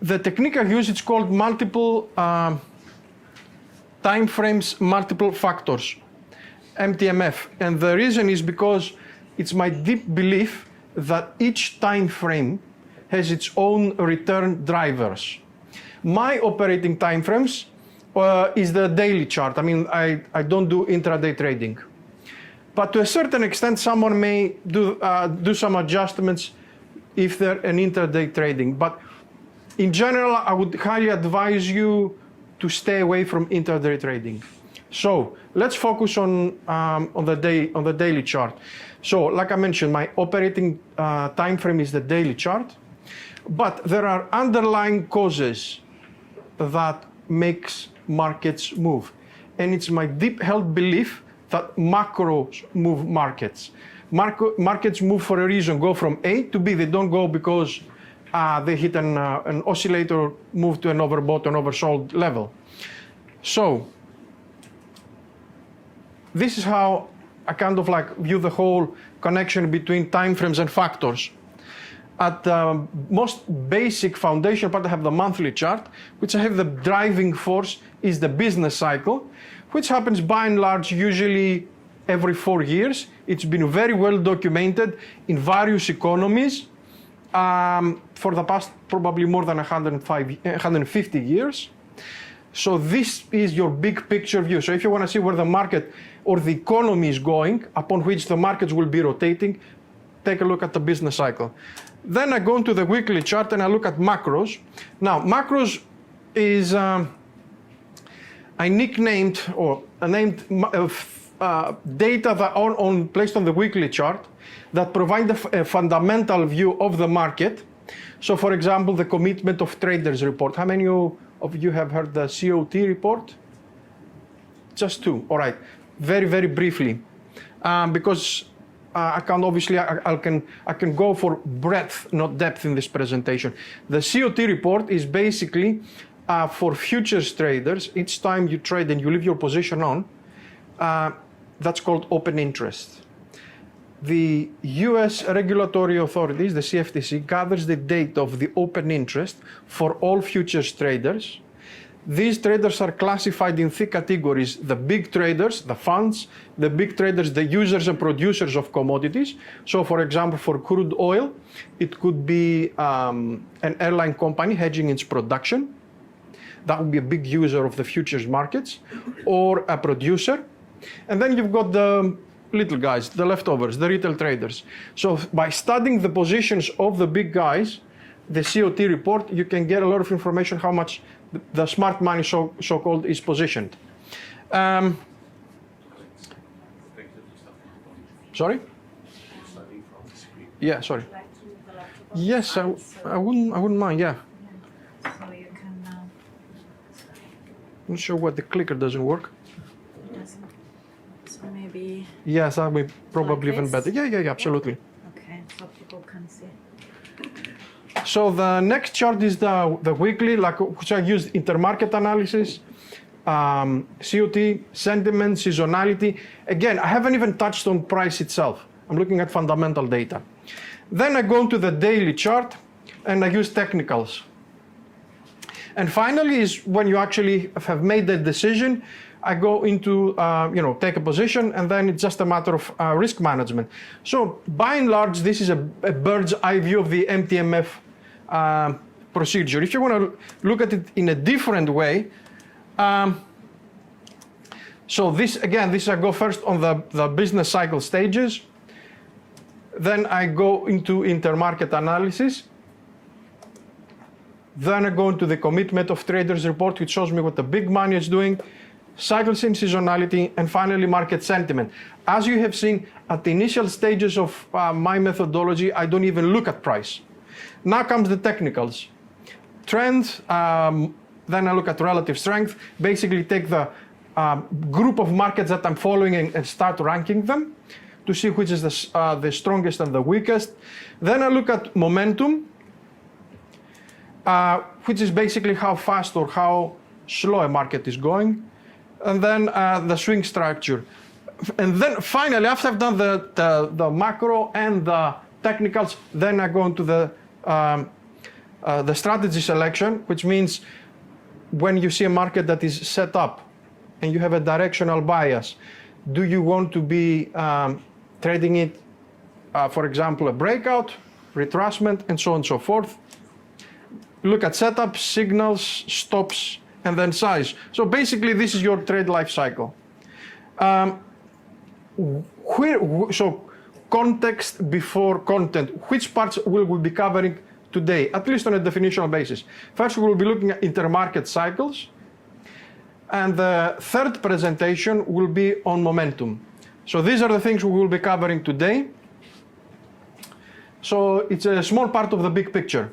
The technique I use, it's called multiple time frames, multiple factors, M.T.M.F. And the reason is because it's my deep belief that each time frame has its own return drivers. My operating time frames is the daily chart. I mean, I don't do intraday trading. But to a certain extent, someone may do some adjustments if they're an intraday trading. But in general, I would highly advise you to stay away from intraday trading. So let's focus on the daily chart. So like I mentioned, my operating time frame is the daily chart. But there are underlying causes that makes markets move. And it's my deep held belief that macros move markets. Markets move for a reason, go from A to B. They don't go because they hit an oscillator, move to an overbought and oversold level. So this is how I kind of like view the whole connection between timeframes and factors. At the most basic foundation part, I have the monthly chart, which I have the driving force is the business cycle, which happens by and large usually every 4 years. It's been very well documented in various economies for the past probably more than 150 years. So this is your big picture view. So if you want to see where the market or the economy is going, upon which the markets will be rotating, take a look at the business cycle. Then I go into the weekly chart and I look at macros. Now, macros is I nicknamed or named data that are placed on the weekly chart that provide a fundamental view of the market. So, for example, the commitment of traders report. How many of you have heard the COT report? Just two. All right. Very, very briefly, because I can obviously I can go for breadth, not depth in this presentation. The COT report is basically for futures traders. Each time you trade and you leave your position on, that's called open interest. The US regulatory authorities, the CFTC, gathers the data of the open interest for all futures traders. These traders are classified in 3 categories: the big traders, the funds, the big traders, the users and producers of commodities. So for example, for crude oil, it could be an airline company hedging its production. That would be a big user of the futures markets, or a producer. And then you've got the little guys, the leftovers, the retail traders. So by studying the positions of the big guys, the COT report, you can get a lot of information how much the smart money, so-called, is positioned. Sorry? Yeah, sorry. Yes, I wouldn't mind, yeah. So you can... I'm not sure what the clicker doesn't work. So maybe... Yes, that would be probably like even better. Yeah, absolutely. Okay, so people can see. So the next chart is the weekly, which I used intermarket analysis, COT, sentiment, seasonality. Again, I haven't even touched on price itself. I'm looking at fundamental data. Then I go into the daily chart and I use technicals. And finally is when you actually have made the decision, I go into, take a position, and then it's just a matter of risk management. So by and large, this is a bird's eye view of the M.T.M.F. Procedure. If you want to look at it in a different way, so this I go first on the business cycle stages. Then I go into intermarket analysis. Then I go into the commitment of traders report, which shows me what the big money is doing, cycles in seasonality, and finally market sentiment. As you have seen at the initial stages of my methodology, I don't even look at price. Now comes the technicals. Trends, then I look at relative strength, basically take the group of markets that I'm following and start ranking them to see which is the strongest and the weakest. Then I look at momentum, which is basically how fast or how slow a market is going. And then the swing structure. And then finally, after I've done the macro and the technicals, then I go into the the strategy selection, which means when you see a market that is set up and you have a directional bias, do you want to be trading it, for example, a breakout, retracement, and so on and so forth? Look at setup, signals, stops, and then size. So basically, this is your trade life cycle. So context before content. Which parts will we be covering today, at least on a definitional basis? First, we will be looking at intermarket cycles. And the third presentation will be on momentum. So these are the things we will be covering today. So it's a small part of the big picture.